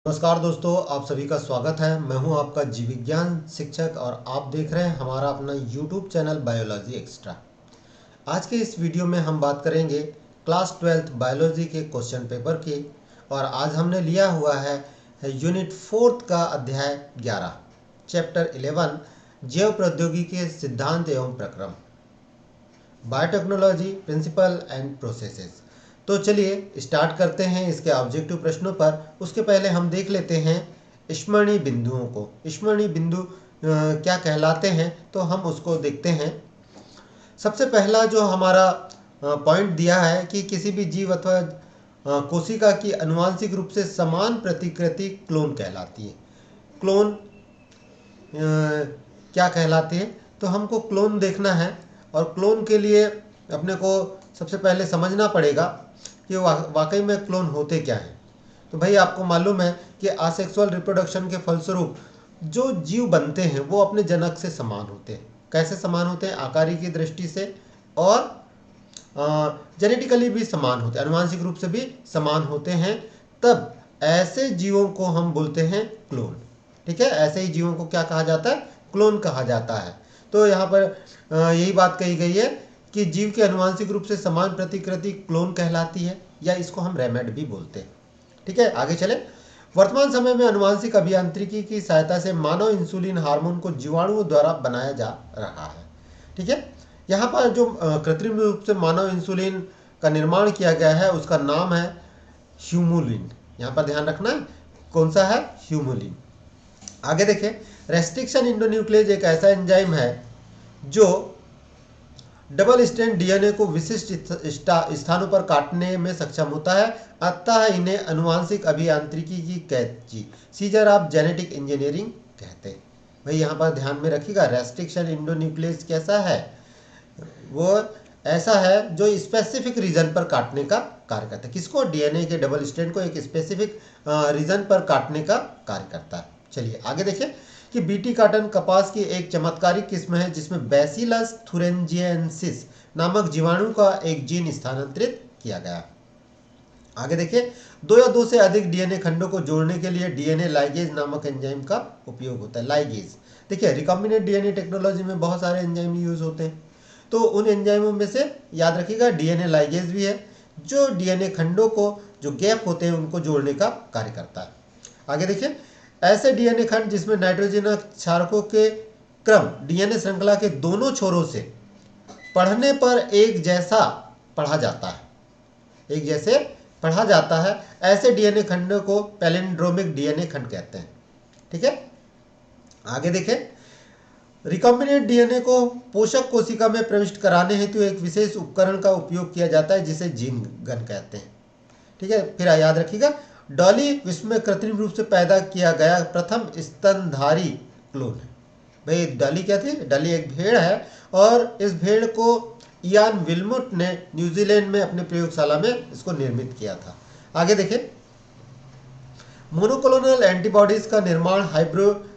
नमस्कार दोस्तों, आप सभी का स्वागत है। मैं हूं आपका जीव विज्ञान शिक्षक और आप देख रहे हैं हमारा अपना YouTube चैनल बायोलॉजी एक्स्ट्रा। आज के इस वीडियो में हम बात करेंगे क्लास 12th बायोलॉजी के क्वेश्चन पेपर की। और आज हमने लिया हुआ है यूनिट 4 का अध्याय 11, चैप्टर 11, जैव प्रौद्योगिकी के सिद्धांत एवं प्रक्रम, बायोटेक्नोलॉजी प्रिंसिपल एंड प्रोसेसेस। तो चलिए स्टार्ट करते हैं इसके ऑब्जेक्टिव प्रश्नों पर। उसके पहले हम देख लेते हैं स्मरणीय बिंदुओं को। स्मरणीय बिंदु क्या कहलाते हैं, तो हम उसको देखते हैं। सबसे पहला जो हमारा पॉइंट दिया है कि किसी भी जीव अथवा कोशिका की आनुवांशिक रूप से समान प्रतिकृति क्लोन कहलाती है। क्लोन क्या कहलाती है, तो हमको क्लोन देखना है। और क्लोन के लिए अपने को सबसे पहले समझना पड़ेगा कि वाकई में क्लोन होते क्या हैं। तो भाई आपको मालूम है कि आसेक्सुअल रिप्रोडक्शन के फलस्वरूप जो जीव बनते हैं वो अपने जनक से समान होते हैं। कैसे समान होते हैं? आकारिक की दृष्टि से और जेनेटिकली भी समान होते हैं, आनुवांशिक रूप से भी समान होते हैं। तब ऐसे जीवों को हम बोलते हैं क्लोन। ठीक है, ऐसे ही जीवों को क्या कहा जाता है? क्लोन कहा जाता है। तो यहाँ पर यही बात कही गई है कि जीव के आनुवांशिक रूप से समान प्रतिकृति क्लोन कहलाती है, या इसको हम रेमेड भी बोलते हैं। ठीक है, आगे चले। वर्तमान समय में आनुवांशिक अभियांत्रिकी की सहायता से मानव इंसुलिन हार्मोन को जीवाणुओं द्वारा बनाया जा रहा है। ठीक है, यहाँ पर जो कृत्रिम रूप से मानव इंसुलिन का निर्माण किया गया है उसका नाम है ह्यूमुलिन। यहाँ पर ध्यान रखना है, कौन सा है? ह्यूमुलिन। आगे देखें, रेस्ट्रिक्शन इंडोन्यूक्लियेज एक ऐसा एंजाइम है जो डबल स्ट्रैंड डीएनए को विशिष्ट स्थानों पर काटने में सक्षम होता है। अतः इन्हें आनुवांशिक अभियांत्रिकी की कैची, सीजर ऑफ जेनेटिक इंजीनियरिंग कहते हैं। भाई यहाँ पर ध्यान में रखिएगा, रेस्ट्रिक्शन इंडोन्यूक्लियेज कैसा है? वो ऐसा है जो स्पेसिफिक रीजन पर काटने का कार्य करता है। किसको? डीएनए के डबल स्ट्रैंड को एक स्पेसिफिक रीजन पर काटने का कार्य करता है। चलिए आगे देखें कि बीटी कॉटन कपास की एक चमत्कारिक किस्म है जिसमें बैसिलस थुरिंजिएंसिस नामक जीवाणु का एक जीन स्थानांतरित किया गया। आगे देखिए, दो या दो से अधिक डीएनए खंडों को जोड़ने के लिए डीएनए लाइगेज नामक एंजाइम का उपयोग होता है। लाइगेज, देखिए रिकॉम्बिनेंट डीएनए टेक्नोलॉजी में बहुत सारे एंजाइम यूज होते हैं। तो उन एंजाइमों में से याद रखिएगा डीएनए लाइगेज भी है, जो डीएनए खंडों को, जो गैप होते हैं उनको जोड़ने का कार्य करता है। आगे देखिए, ऐसे डीएनए खंड जिसमें नाइट्रोजन क्षारकों के क्रम डीएनए श्रृंखला के दोनों छोरों से पढ़ने पर एक जैसा पढ़ा जाता है, एक जैसे पढ़ा जाता है, ऐसे डीएनए खंडों को पैलिंड्रोमिक डीएनए खंड कहते हैं। ठीक है, आगे देखें, रिकॉम्बिनेंट डीएनए को पोषक कोशिका में प्रविष्ट कराने हेतु एक विशेष उपकरण का उपयोग किया जाता है जिसे जीन गन कहते हैं। ठीक है, फिर याद रखिएगा, डॉली विश्व में कृत्रिम रूप से पैदा किया गया प्रथम स्तनधारी क्लोन है। भाई डॉली क्या थी? डॉली एक भेड़ है और इस भेड़ को इयान विल्मुट ने न्यूजीलैंड में अपनी प्रयोगशाला में इसको निर्मित किया था। आगे देखें, मोनोक्लोनल एंटीबॉडीज का निर्माण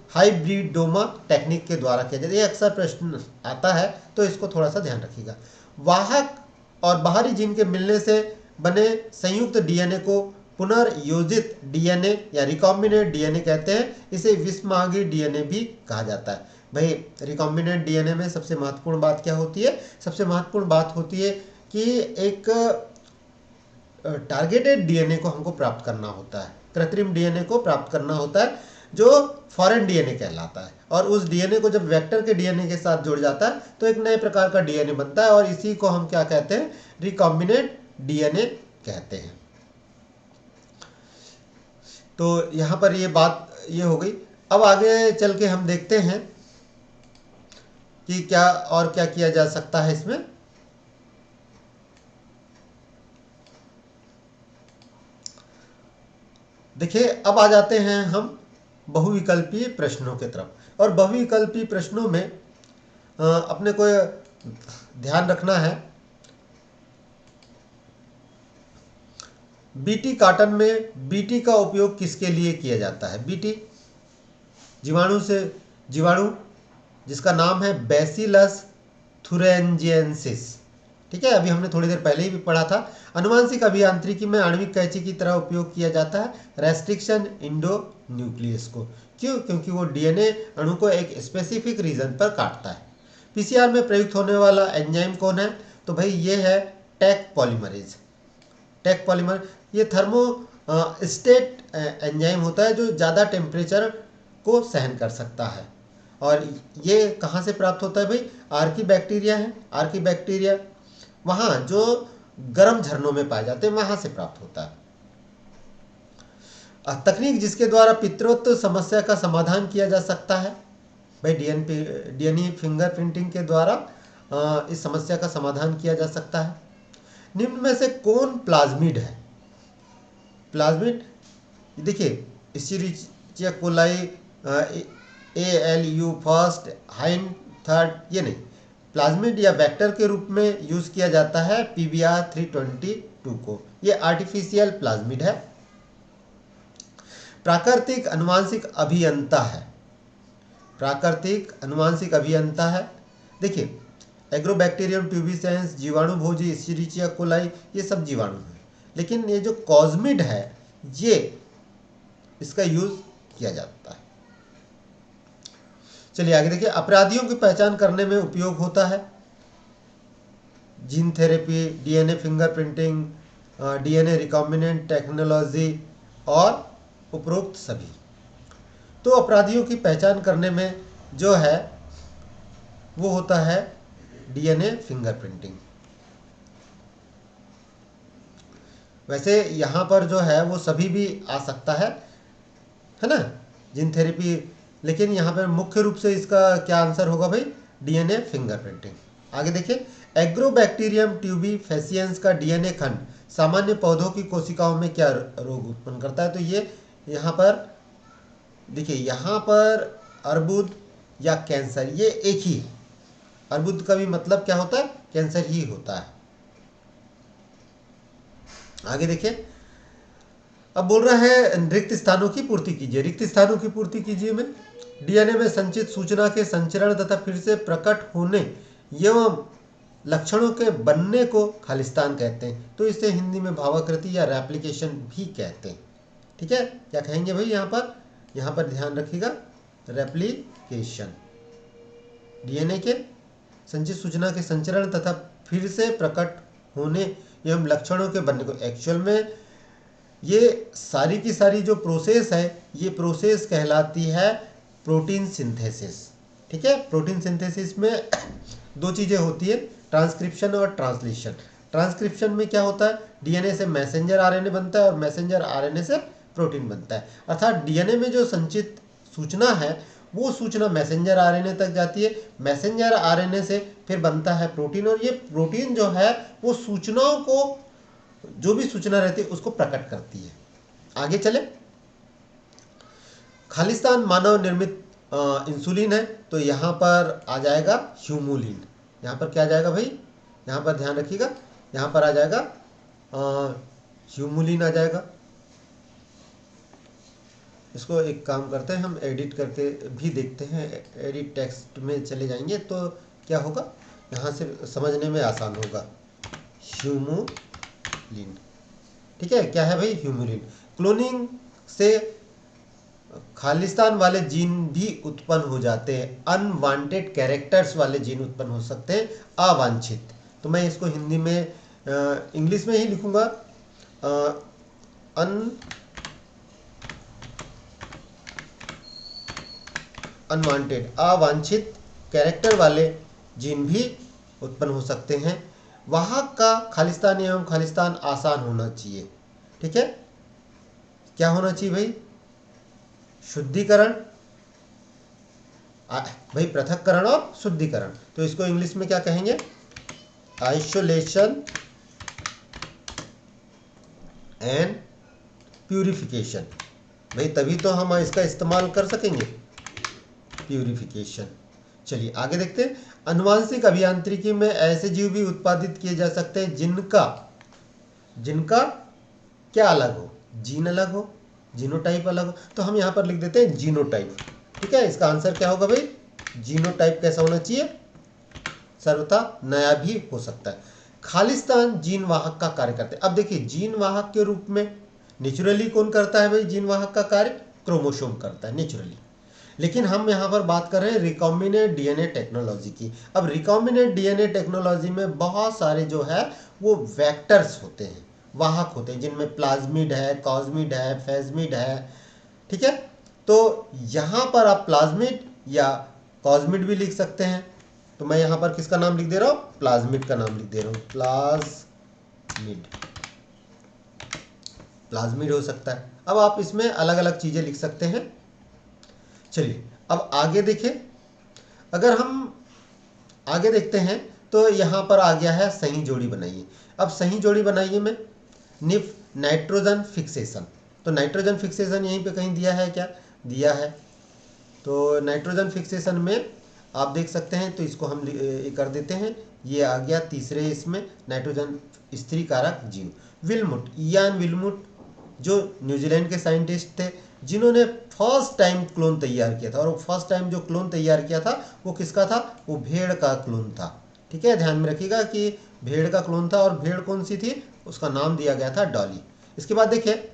हाइब्रिडोमा टेक्निक के द्वारा किया जाता है। ये अक्सर प्रश्न आता है, तो इसको थोड़ा सा ध्यान रखिएगा। वाहक और बाहरी जीन के मिलने से बने संयुक्त डीएनए को पुनर्योजित डीएनए या रिकॉम्बिनेंट डीएनए कहते हैं। इसे विषमांगी डीएनए भी कहा जाता है। भाई रिकॉम्बिनेंट डीएनए में सबसे महत्वपूर्ण बात क्या होती है? सबसे महत्वपूर्ण बात होती है कि एक टारगेटेड डीएनए को हमको प्राप्त करना होता है, कृत्रिम डीएनए को प्राप्त करना होता है जो फॉरेन डीएनए कहलाता है। और उस डीएनए को जब वेक्टर के डीएनए के साथ जुड़ जाता है तो एक नए प्रकार का डीएनए बनता है और इसी को हम क्या कहते हैं? रिकॉम्बिनेंट डीएनए कहते हैं। तो यहाँ पर ये बात ये हो गई। अब आगे चल के हम देखते हैं कि क्या और क्या किया जा सकता है इसमें। देखिए, अब आ जाते हैं हम बहुविकल्पीय प्रश्नों की तरफ। और बहुविकल्पीय प्रश्नों में अपने को ध्यान रखना है, बीटी कॉटन में बीटी का उपयोग किसके लिए किया जाता है? बीटी जीवाणु जिसका नाम है बैसिलस थुरिंजिएंसिस। ठीक है, अभी हमने थोड़ी देर पहले ही भी पढ़ा था। अनुवांशिक अभियांत्रिकी में आणविक कैंची की तरह उपयोग किया जाता है रेस्ट्रिक्शन इंडो न्यूक्लियस को। क्यों? क्योंकि वो डीएनए अणु को एक स्पेसिफिक रीजन पर काटता है। पीसीआर में प्रयुक्त होने वाला एंजाइम कौन है? तो भाई ये है टैक पॉलीमरेज। टैक पॉलीमर ये थर्मो स्टेट एंजाइम होता है जो ज़्यादा टेम्परेचर को सहन कर सकता है। और ये कहाँ से प्राप्त होता है भाई? आर्की बैक्टीरिया है, आर्की बैक्टीरिया वहाँ जो गर्म झरनों में पाए जाते हैं वहाँ से प्राप्त होता है। तकनीक जिसके द्वारा पितृत्व समस्या का समाधान किया जा सकता है भाई, डीएनए फिंगरप्रिंटिंग के द्वारा इस समस्या का समाधान किया जा सकता है। निम्न में से कौन प्लाज्मिड है? प्लाज्मिड देखिए, Escherichia coli, ALU first, Hind third, ये नहीं, प्लाज्मिड या वेक्टर के रूप में यूज किया जाता है PBR 322 को। ये आर्टिफिशियल प्लाज्मिड है। प्राकृतिक अनुवांशिक अभियंता है, प्राकृतिक अनुवांशिक अभियंता है। देखिए, एग्रोबैक्टीरियम ट्यूबिसेंस, जीवाणु भोजी, इस्चेरिचिया कोलाई, ये सब जीवाणु हैं। लेकिन ये जो कॉस्मिड है ये इसका यूज किया जाता है। चलिए आगे देखिए, अपराधियों की पहचान करने में उपयोग होता है gene therapy, DNA fingerprinting, DNA recombinant technology और उपरोक्त सभी। तो अपराधियों की पहचान करने में जो है वो होता है डीएनए फिंगरप्रिंटिंग। वैसे यहाँ पर जो है वो सभी भी आ सकता है ना, जीन थेरेपी, लेकिन यहाँ पर मुख्य रूप से इसका क्या आंसर होगा भाई? DNA fingerprinting. आगे देखिए, एग्रोबैक्टीरियम ट्यूबिफेसियंस का डीएनए खंड सामान्य पौधों की कोशिकाओं में क्या रोग उत्पन्न करता है? तो ये यहाँ पर देखिए, यहाँ पर अर्बुद या कैंसर ये एक ही है। अर्बुद का भी मतलब क्या होता है? कैंसर ही होता है। आगे देखिए, अब बोल रहा है रिक्त स्थानों की पूर्ति कीजिए। रिक्त स्थानों की पूर्ति कीजिए में डीएनए में संचित सूचना के संचरण तथा फिर से प्रकट होने एवं लक्षणों के बनने को खालिस्तान कहते हैं। तो इसे हिंदी में भावाकृति या रेप्लिकेशन भी कहते हैं। ठीक है, क्या कहेंगे भाई? यहाँ पर ध्यान रखिएगा, रेप्लिकेशन, डीएनए के संचित सूचना के संचरण तथा फिर से प्रकट होने एवं लक्षणों के बनने को। एक्चुअल में ये सारी की सारी जो प्रोसेस है ये प्रोसेस कहलाती है प्रोटीन सिंथेसिस। ठीक है, प्रोटीन सिंथेसिस में दो चीज़ें होती है, ट्रांसक्रिप्शन और ट्रांसलेशन। ट्रांसक्रिप्शन में क्या होता है? डीएनए से मैसेंजर आरएनए बनता है और मैसेंजर आरएनए से प्रोटीन बनता है। अर्थात डीएनए में जो संचित सूचना है वो सूचना मैसेंजर आरएनए तक जाती है, मैसेंजर आरएनए से फिर बनता है प्रोटीन, और ये प्रोटीन जो है वो सूचनाओं को, जो भी सूचना रहती है उसको प्रकट करती है। आगे चले, खालिस्तान मानव निर्मित इंसुलिन है, तो यहाँ पर आ जाएगा ह्यूमुलिन। यहाँ पर क्या आ जाएगा भाई? यहाँ पर ध्यान रखिएगा, यहाँ पर आ जाएगा ह्यूमुलिन आ जाएगा। इसको एक काम करते हैं, हम एडिट करके भी देखते हैं। एडिट टेक्स्ट में चले जाएंगे तो क्या होगा, यहाँ से समझने में आसान होगा। ह्यूमुलिन, ठीक है, क्या है भाई? ह्यूमुलिन। क्लोनिंग से खालिस्तान वाले जीन भी उत्पन्न हो जाते हैं, अनवांटेड कैरेक्टर्स वाले जीन उत्पन्न हो सकते हैं, अवांछित। तो मैं इसको हिंदी में इंग्लिश में ही लिखूंगा, अनवांटेड, अवांछित कैरेक्टर वाले जीन भी उत्पन्न हो सकते हैं। वहाँ का खालिस्तान एवं खालिस्तान आसान होना चाहिए। ठीक है, क्या होना चाहिए भाई? शुद्धिकरण, भाई पृथक्करण और शुद्धिकरण। तो इसको इंग्लिश में क्या कहेंगे? Isolation and purification. भाई तभी तो हम इसका इस्तेमाल कर सकेंगे, प्यूरिफिकेशन। चलिए आगे देखते हैं। अनुवांशिक अभियांत्रिकी में ऐसे जीव भी उत्पादित किए जा सकते हैं जिनका क्या अलग हो? जीन अलग हो, जीनोटाइप अलग हो। तो हम यहाँ पर लिख देते हैं जीनोटाइप। ठीक है, इसका आंसर क्या होगा भाई? जीनोटाइप कैसा होना चाहिए? सर्वथा नया भी हो सकता है। खालिस्तान जीन वाहक का कार्य करते हैं। अब देखिए, जीन वाहक के रूप में नेचुरली कौन करता है भाई? जीन वाहक का कार्य क्रोमोसोम करता है नेचुरली। लेकिन हम यहाँ पर बात कर रहे हैं रिकॉम्बिनेंट डीएनए टेक्नोलॉजी की। अब रिकॉम्बिनेंट डीएनए टेक्नोलॉजी में बहुत सारे जो है वो वेक्टर्स होते हैं, वाहक होते हैं, जिनमें प्लाज्मिड है, कॉस्मिड है, फेज्मिड है। ठीक है, तो यहाँ पर आप प्लाज्मिड या कॉस्मिड भी लिख सकते हैं। तो मैं यहाँ पर किसका नाम लिख दे रहा हूँ? प्लाज्मिड का नाम लिख दे रहा हूँ। प्लाज्मिड, प्लाज्मिड हो सकता है। अब आप इसमें अलग अलग चीज़ें लिख सकते हैं। चलिए अब आगे देखें। अगर हम आगे देखते हैं तो यहाँ पर आ गया है सही जोड़ी बनाइए। अब सही जोड़ी बनाइए में नाइट्रोजन फिक्सेशन। तो नाइट्रोजन फिक्सेशन यहीं पे कहीं दिया है क्या? दिया है। तो नाइट्रोजन फिक्सेशन में आप देख सकते हैं, तो इसको हम कर देते हैं। ये आ गया तीसरे इसमें नाइट्रोजन स्त्री कारक जीव। विलमुट, इयान विलमुट, जो न्यूजीलैंड के साइंटिस्ट थे, जिन्होंने फर्स्ट टाइम क्लोन तैयार किया था। और वो फर्स्ट टाइम जो क्लोन तैयार किया था वो किसका था? वो भेड़ का क्लोन था। ठीक है, ध्यान में रखिएगा कि भेड़ का क्लोन था। और भेड़ कौन सी थी? उसका नाम दिया गया था डॉली। इसके बाद देखिए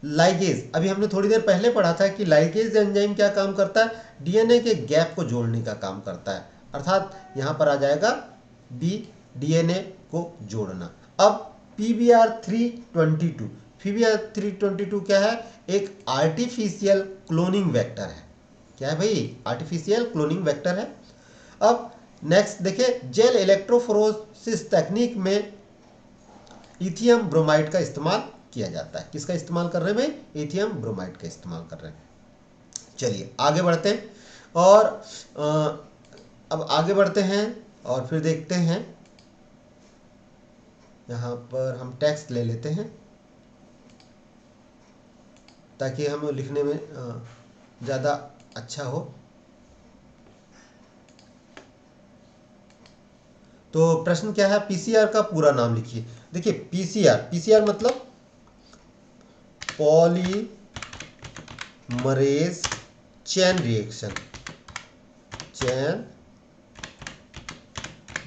लाइगेज। अभी हमने थोड़ी देर पहले पढ़ा था कि लाइगेज एंजाइम क्या काम करता है? डीएनए के गैप को जोड़ने का काम करता है। अर्थात यहाँ पर आ जाएगा बी, डीएनए को जोड़ना। अब PBr322, PBr322 क्या है? एक आर्टिफिशियल क्लोनिंग वेक्टर है। क्या है भाई? आर्टिफिशियल क्लोनिंग वेक्टर है। अब नेक्स्ट देखिए, जेल इलेक्ट्रोफोरेसिस तकनीक में इथियम ब्रोमाइड का इस्तेमाल किया जाता है। किसका इस्तेमाल कर रहे हैं भाई? इथियम ब्रोमाइड का इस्तेमाल कर रहे हैं। चलिए आगे बढ़ते हैं। और अब आगे बढ़ते हैं और फिर देखते हैं, यहाँ पर हम टेक्स्ट ले लेते हैं ताकि हमें लिखने में ज़्यादा अच्छा हो। तो प्रश्न क्या है? पीसीआर का पूरा नाम लिखिए। देखिए पीसीआर, पीसीआर मतलब polymerase chain reaction, chain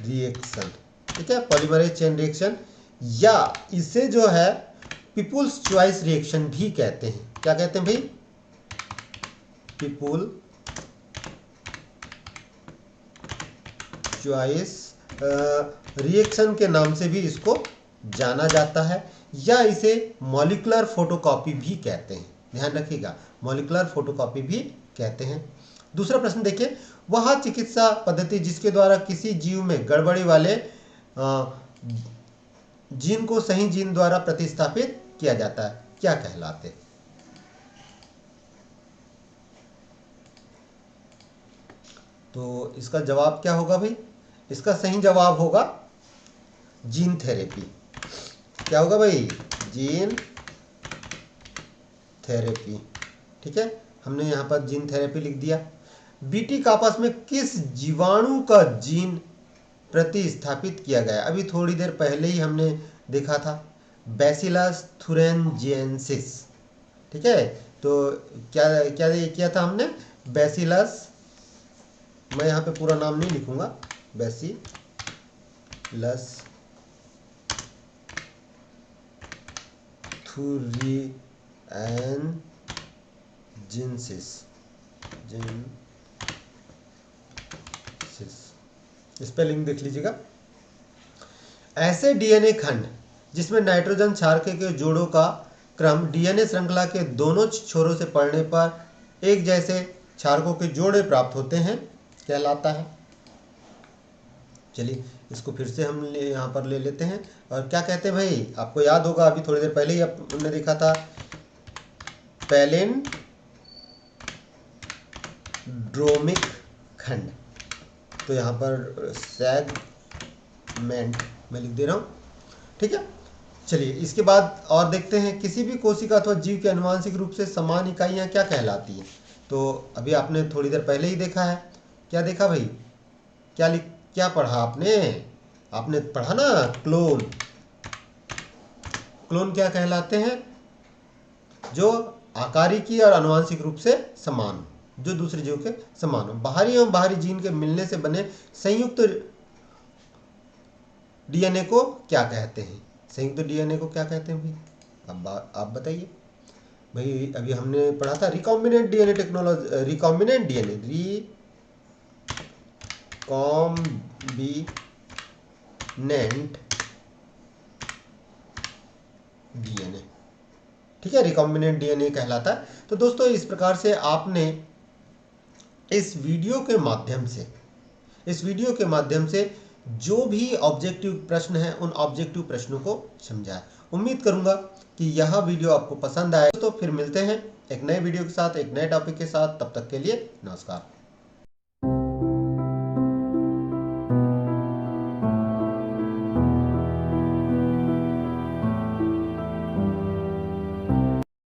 reaction. ठीक है, पॉलीमरेज चेन रिएक्शन, या इसे जो है पीपुल्स चॉइस रिएक्शन भी कहते हैं। क्या कहते हैं भाई? पीपुल चॉइस रिएक्शन के नाम से भी इसको जाना जाता है, या इसे मॉलिक्यूलर फोटोकॉपी भी कहते हैं। ध्यान रखिएगा, मॉलिक्यूलर फोटोकॉपी भी कहते हैं। दूसरा प्रश्न देखिए, वह चिकित्सा पद्धति जिसके द्वारा किसी जीव में गड़बड़ी वाले जीन को सही जीन द्वारा प्रतिस्थापित किया जाता है, क्या कहलाते? तो इसका जवाब क्या होगा भाई? इसका सही जवाब होगा जीन थेरेपी। क्या होगा भाई? Gene therapy. ठीक है, हमने यहाँ पर जीन थेरेपी लिख दिया। बीटी कार्पस में किस जीवाणु का जीन प्रतिस्थापित किया गया? अभी थोड़ी देर पहले ही हमने देखा था, बैसिलस थुरेंजिएंसिस। ठीक है, तो क्या क्या किया था हमने? बैसिलस, मैं यहाँ पे पूरा नाम नहीं लिखूंगा, बैसिलस थुरेंजिएंसिस, स्पेलिंग देख लीजिएगा। ऐसे डीएनए खंड जिसमें नाइट्रोजन क्षारक के जोड़ों का क्रम डीएनए श्रृंखला के दोनों छोरों से पड़ने पर एक जैसे क्षारकों के जोड़े प्राप्त होते हैं कहलाता है। चलिए इसको फिर से हम यहाँ पर ले लेते हैं। और क्या कहते हैं भाई? आपको याद होगा, अभी थोड़ी देर पहले ही हमने देखा था, पैलिंड्रोमिक खंड। तो यहाँ पर सेगमेंट मैं लिख दे रहा हूँ। ठीक है, चलिए इसके बाद और देखते हैं, किसी भी कोशिका अथवा जीव की आनुवंशिक रूप से समान इकाइयाँ क्या कहलाती हैं? तो अभी आपने थोड़ी देर पहले ही देखा है। क्या देखा भाई? क्या पढ़ा आपने? आपने पढ़ा ना, क्लोन। क्लोन क्या कहलाते हैं? जो आकारिकी और आनुवंशिक रूप से समान, जो दूसरे जीव के समान हो। बाहरी एवं बाहरी जीन के मिलने से बने संयुक्त डीएनए को क्या कहते हैं? संयुक्त डीएनए को क्या कहते हैं भाई? अब आप बताइए भाई। अभी हमने पढ़ा था recombinant DNA technology, recombinant DNA, recombinant DNA, ठीक है, रिकॉम्बिनेंट डीएनए कहलाता है। तो दोस्तों इस प्रकार से आपने इस वीडियो के माध्यम से जो भी ऑब्जेक्टिव प्रश्न हैं उन ऑब्जेक्टिव प्रश्नों को समझा है। उम्मीद करूंगा कि यह वीडियो आपको पसंद आए। तो फिर मिलते हैं एक नए वीडियो के साथ, एक नए टॉपिक के साथ। तब तक के लिए नमस्कार।